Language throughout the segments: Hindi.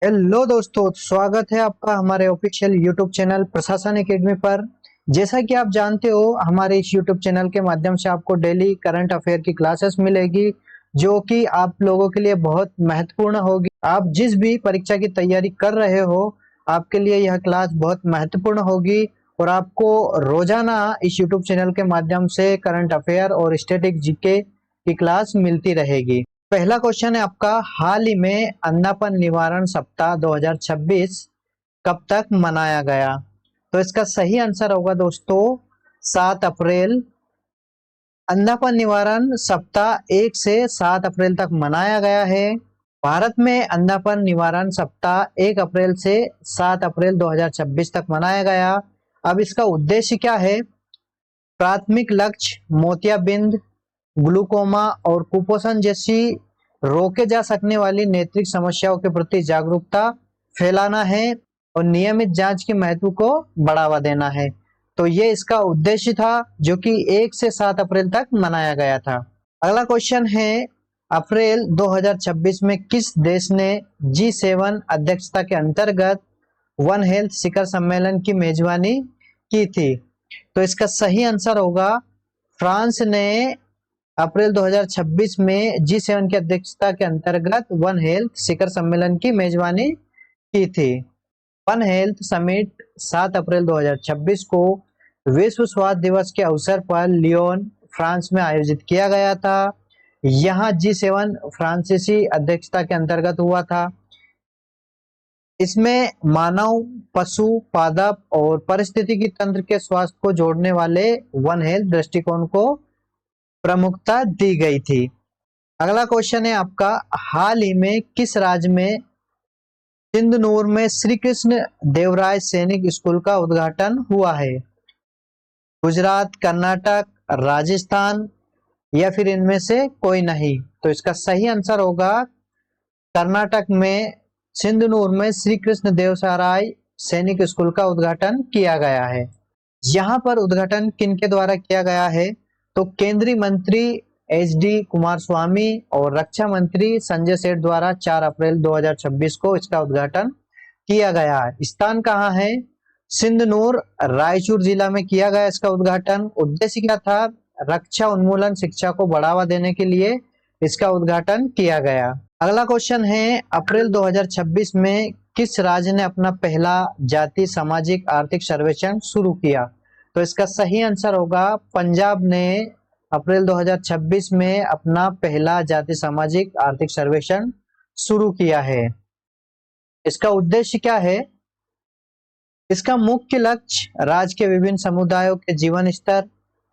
हेलो दोस्तों, स्वागत है आपका हमारे ऑफिशियल यूट्यूब चैनल प्रशासन एकेडमी पर। जैसा कि आप जानते हो, हमारे इस यूट्यूब चैनल के माध्यम से आपको डेली करंट अफेयर की क्लासेस मिलेगी, जो कि आप लोगों के लिए बहुत महत्वपूर्ण होगी। आप जिस भी परीक्षा की तैयारी कर रहे हो, आपके लिए यह क्लास बहुत महत्वपूर्ण होगी और आपको रोजाना इस यूट्यूब चैनल के माध्यम से करंट अफेयर और स्टैटिक जीके की क्लास मिलती रहेगी। पहला क्वेश्चन है आपका, हाल ही में अंधापन निवारण सप्ताह 2026 कब तक मनाया गया? तो इसका सही आंसर होगा दोस्तों 7 अप्रैल। अंधापन निवारण सप्ताह 1 से 7 अप्रैल तक मनाया गया है। भारत में अंधापन निवारण सप्ताह 1 अप्रैल से 7 अप्रैल 2026 तक मनाया गया। अब इसका उद्देश्य क्या है? प्राथमिक लक्ष्य मोतियाबिंद, ग्लूकोमा और कुपोषण जैसी रोके जा सकने वाली नेत्रिक समस्याओं के प्रति जागरूकता फैलाना है और नियमित जांच के महत्व को बढ़ावा देना है। तो ये इसका उद्देश्य था, जो कि 1 से 7 अप्रैल तक मनाया गया था। अगला क्वेश्चन है, अप्रैल 2026 में किस देश ने G7 अध्यक्षता के अंतर्गत वन हेल्थ शिखर सम्मेलन की मेजबानी की थी? तो इसका सही आंसर होगा फ्रांस ने अप्रैल 2026 में G7 की अध्यक्षता के अंतर्गत वन हेल्थ शिखर सम्मेलन की मेजबानी की थी। वन हेल्थ समिट 7 अप्रैल 2026 को विश्व स्वास्थ्य दिवस के अवसर पर लियोन, फ्रांस में आयोजित किया गया था। यहाँ G7 फ्रांसीसी अध्यक्षता के अंतर्गत हुआ था। इसमें मानव, पशु, पादप और पारिस्थितिकी तंत्र के स्वास्थ्य को जोड़ने वाले वन हेल्थ दृष्टिकोण को प्रमुखता दी गई थी। अगला क्वेश्चन है आपका, हाल ही में किस राज्य में सिंधनूर में श्री कृष्ण देवराय सैनिक स्कूल का उद्घाटन हुआ है? गुजरात, कर्नाटक, राजस्थान या फिर इनमें से कोई नहीं? तो इसका सही आंसर होगा कर्नाटक में सिंधनूर में श्री कृष्ण देवराय सैनिक स्कूल का उद्घाटन किया गया है। यहाँ पर उद्घाटन किनके द्वारा किया गया है? तो केंद्रीय मंत्री HD कुमारस्वामी और रक्षा मंत्री संजय सेठ द्वारा 4 अप्रैल 2026 को इसका उद्घाटन किया गया है। स्थान कहाँ है? सिंधनूर, रायचूर जिला में किया गया इसका उद्घाटन। उद्देश्य क्या था? रक्षा उन्मूलन शिक्षा को बढ़ावा देने के लिए इसका उद्घाटन किया गया। अगला क्वेश्चन है, अप्रैल 2026 में किस राज्य ने अपना पहला जाति सामाजिक आर्थिक सर्वेक्षण शुरू किया? तो इसका सही आंसर होगा पंजाब ने अप्रैल 2026 में अपना पहला जाति सामाजिक आर्थिक सर्वेक्षण शुरू किया है। इसका उद्देश्य क्या है? इसका मुख्य लक्ष्य राज्य के विभिन्न समुदायों के जीवन स्तर,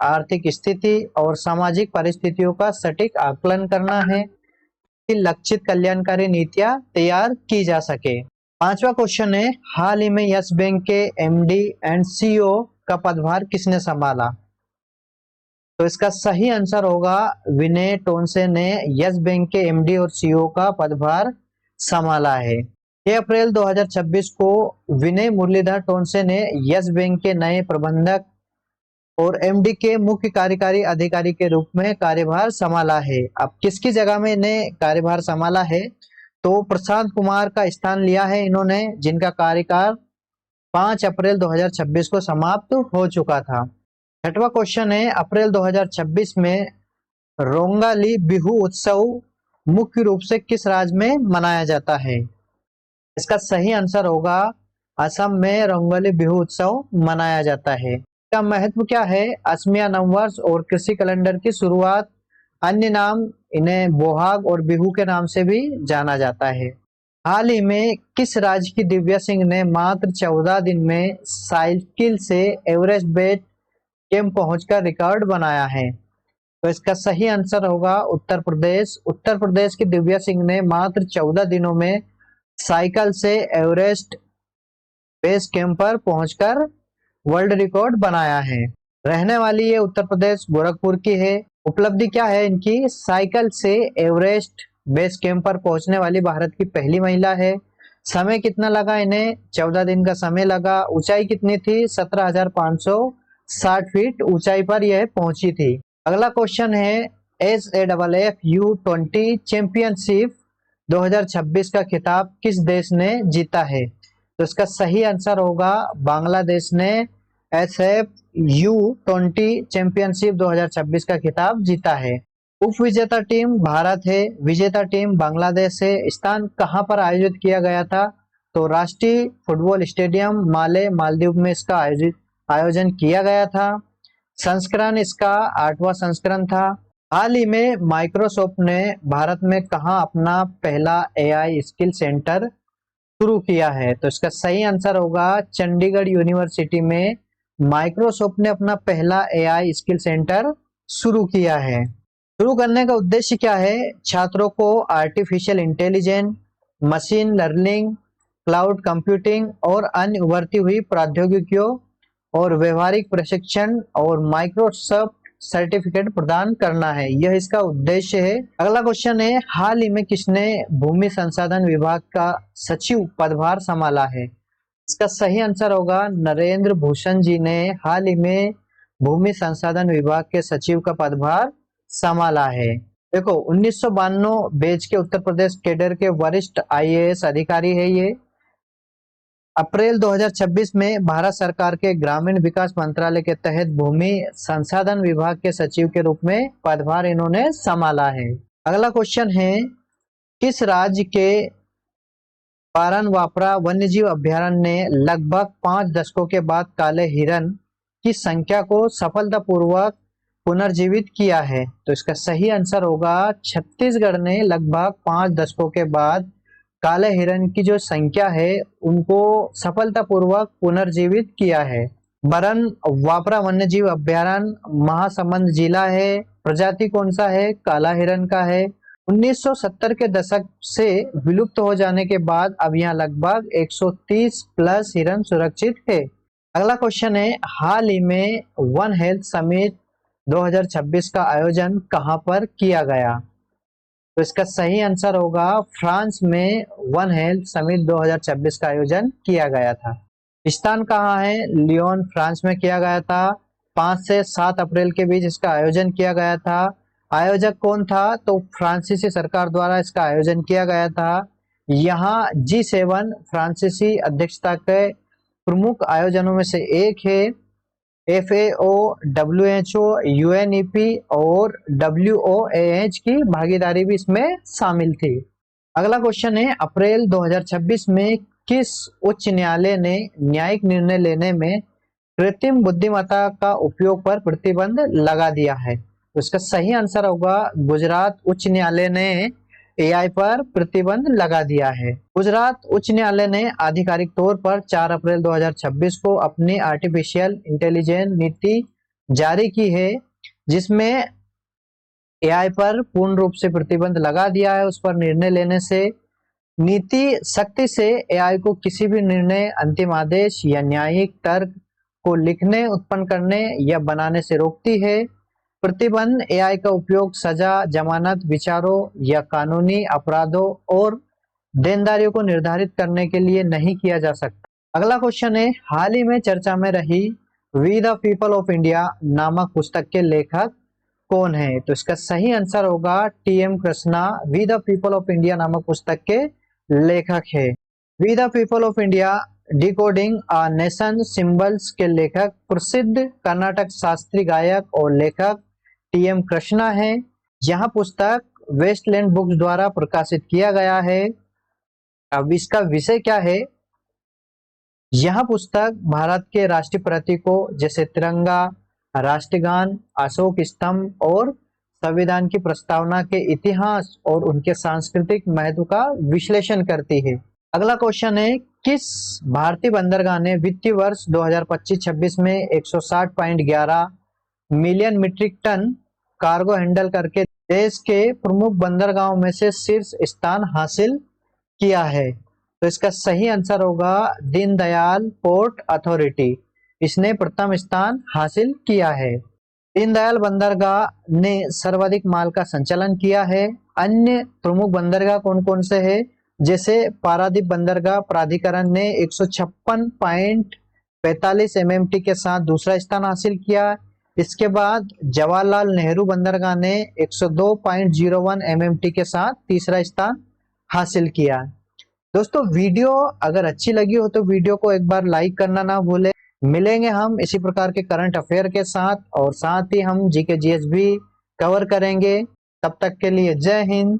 आर्थिक स्थिति और सामाजिक परिस्थितियों का सटीक आकलन करना है कि लक्षित कल्याणकारी नीतियां तैयार की जा सके। पांचवा क्वेश्चन है, हाल ही में यस बैंक के MD एंड CEO का पदभार किसने संभाला? तो इसका सही आंसर होगा विनय टोनसे ने यस बैंक के MD और CEO का पदभार संभाला है। 6 अप्रैल 2026 को विनय मुरलीधर टोनसे ने यस बैंक के नए प्रबंधक और MD के मुख्य कार्यकारी अधिकारी के रूप में कार्यभार संभाला है। अब किसकी जगह में इन्हें कार्यभार संभाला है? तो प्रशांत कुमार का स्थान लिया है इन्होंने, जिनका कार्यकाल 5 अप्रैल 2026 को समाप्त हो चुका था। छठवां क्वेश्चन है, अप्रैल 2026 में रोंगाली बिहू उत्सव मुख्य रूप से किस राज्य में मनाया जाता है? इसका सही आंसर होगा असम में रोंगाली बिहू उत्सव मनाया जाता है। इसका महत्व क्या है? असमिया नववर्ष और कृषि कैलेंडर की शुरुआत। अन्य नाम इन्हें बोहाग और बिहू के नाम से भी जाना जाता है। हाल ही में किस राज्य की दिव्या सिंह ने मात्र 14 दिन में साइकिल से एवरेस्ट बेस कैंप पहुंचकर रिकॉर्ड बनाया है? तो इसका सही आंसर होगा उत्तर प्रदेश। उत्तर प्रदेश की दिव्या सिंह ने मात्र 14 दिनों में साइकिल से एवरेस्ट बेस कैंप पर पहुंचकर वर्ल्ड रिकॉर्ड बनाया है। रहने वाली ये उत्तर प्रदेश गोरखपुर की है। उपलब्धि क्या है इनकी? साइकिल से एवरेस्ट बेस कैंप पर पहुंचने वाली भारत की पहली महिला है। समय कितना लगा इन्हें? 14 दिन का समय लगा। ऊंचाई कितनी थी? 17,560 फीट ऊंचाई पर यह पहुंची थी। अगला क्वेश्चन है, SAFF U20 चैंपियनशिप 2026 का खिताब किस देश ने जीता है? तो इसका सही आंसर होगा बांग्लादेश ने SF U20 चैंपियनशिप 2026 का खिताब जीता है। उप विजेता टीम भारत है, विजेता टीम बांग्लादेश है। स्थान कहां पर आयोजित किया गया था? तो राष्ट्रीय फुटबॉल स्टेडियम माले मालदीव में इसका आयोजन किया गया था। संस्करण इसका 8वां संस्करण था। हाल ही में माइक्रोसॉफ्ट ने भारत में कहां अपना पहला AI स्किल सेंटर शुरू किया है? तो इसका सही आंसर होगा चंडीगढ़ यूनिवर्सिटी में माइक्रोसॉफ्ट ने अपना पहला AI स्किल सेंटर शुरू किया है। शुरू करने का उद्देश्य क्या है? छात्रों को artificial intelligence, machine learning, cloud computing और अन्य उभरती हुई प्रौद्योगिकियों और व्यवहारिक प्रशिक्षण और माइक्रोसॉफ्ट सर्टिफिकेट प्रदान करना है, यह इसका उद्देश्य है। अगला क्वेश्चन है, हाल ही में किसने भूमि संसाधन विभाग का सचिव पदभार संभाला है? इसका सही आंसर होगा नरेंद्र भूषण जी ने हाल ही में भूमि संसाधन विभाग के सचिव का पदभार संभाला है। देखो 1992 बैच के उत्तर प्रदेश कैडर के वरिष्ठ IAS अधिकारी है ये। अप्रैल 2026 में भारत सरकार के ग्रामीण विकास मंत्रालय के तहत भूमि संसाधन विभाग के सचिव के रूप में पदभार इन्होंने संभाला है। अगला क्वेश्चन है, किस राज्य के बारनवापरा वन्यजीव अभयारण्य ने लगभग 5 दशकों के बाद काले हिरन की संख्या को सफलतापूर्वक पुनर्जीवित किया है? तो इसका सही आंसर होगा छत्तीसगढ़ ने लगभग 5 दशकों के बाद काले हिरन की जो संख्या है उनको सफलतापूर्वक पुनर्जीवित किया है। बरनवापरा वन्यजीव अभयारण्य महासमुंद जिला है। प्रजाति कौन सा है? काला हिरन का है। 1970 के दशक से विलुप्त हो जाने के बाद अब यहाँ लगभग 130 प्लस हिरन सुरक्षित है। अगला क्वेश्चन है, हाल ही में वन हेल्थ समिट 2026 का आयोजन कहां पर किया गया? तो इसका सही आंसर होगा फ्रांस में वन हेल्थ समिट 2026 का आयोजन किया गया था। स्थान कहाँ है? लियोन फ्रांस में किया गया था। 5 से 7 अप्रैल के बीच इसका आयोजन किया गया था। आयोजक कौन था? तो फ्रांसीसी सरकार द्वारा इसका आयोजन किया गया था। यहाँ G7 फ्रांसीसी अध्यक्षता के प्रमुख आयोजनों में से एक है। FAO, WHO, UNEP और WOAH की भागीदारी भी इसमें शामिल थी। अगला क्वेश्चन है, अप्रैल 2026 में किस उच्च न्यायालय ने न्यायिक निर्णय लेने में कृत्रिम बुद्धिमत्ता का उपयोग पर प्रतिबंध लगा दिया है? तो इसका सही आंसर होगा गुजरात उच्च न्यायालय ने AI पर प्रतिबंध लगा दिया है। गुजरात उच्च न्यायालय ने आधिकारिक तौर पर 4 अप्रैल 2026 को अपनी आर्टिफिशियल इंटेलिजेंस नीति जारी की है, जिसमें AI पर पूर्ण रूप से प्रतिबंध लगा दिया है। उस पर निर्णय लेने से नीति सख्ती से AI को किसी भी निर्णय, अंतिम आदेश या न्यायिक तर्क को लिखने, उत्पन्न करने या बनाने से रोकती है। प्रतिबंध AI का उपयोग सजा, जमानत, विचारों या कानूनी अपराधों और देनदारियों को निर्धारित करने के लिए नहीं किया जा सकता। अगला क्वेश्चन है, हाल ही में चर्चा में रही we the people of India नामक पुस्तक के लेखक कौन है? तो इसका सही आंसर होगा TM Krishna. We the people of India नामक पुस्तक के लेखक है। We the people of India decoding a nation symbols के लेखक प्रसिद्ध कर्नाटक शास्त्रीय गायक और लेखक TM कृष्णा है। यह पुस्तक वेस्टलैंड बुक्स द्वारा प्रकाशित किया गया है। अब इसका विषय क्या है? यह पुस्तक भारत के राष्ट्रीय प्रतीकों जैसे तिरंगा, राष्ट्रगान, अशोक स्तंभ और संविधान की प्रस्तावना के इतिहास और उनके सांस्कृतिक महत्व का विश्लेषण करती है। अगला क्वेश्चन है, किस भारतीय बंदरगाह ने वित्तीय वर्ष 2025-26 में 160.11 million metric ton cargo handle करके देश के प्रमुख बंदरगाहों में से शीर्ष स्थान हासिल किया है? तो इसका सही आंसर होगा दीनदयाल पोर्ट अथॉरिटी। इसने प्रथम स्थान हासिल किया है। दीनदयाल बंदरगाह ने सर्वाधिक माल का संचालन किया है। अन्य प्रमुख बंदरगाह कौन कौन से हैं? जैसे पारादीप बंदरगाह प्राधिकरण ने 156.45 MMT के साथ दूसरा स्थान हासिल किया। इसके बाद जवाहरलाल नेहरू बंदरगाह ने 102.01 MMT के साथ तीसरा स्थान हासिल किया। दोस्तों वीडियो अगर अच्छी लगी हो तो वीडियो को एक बार लाइक करना ना भूलें। मिलेंगे हम इसी प्रकार के करंट अफेयर के साथ, और साथ ही हम जीके जीएस भी कवर करेंगे। तब तक के लिए जय हिंद,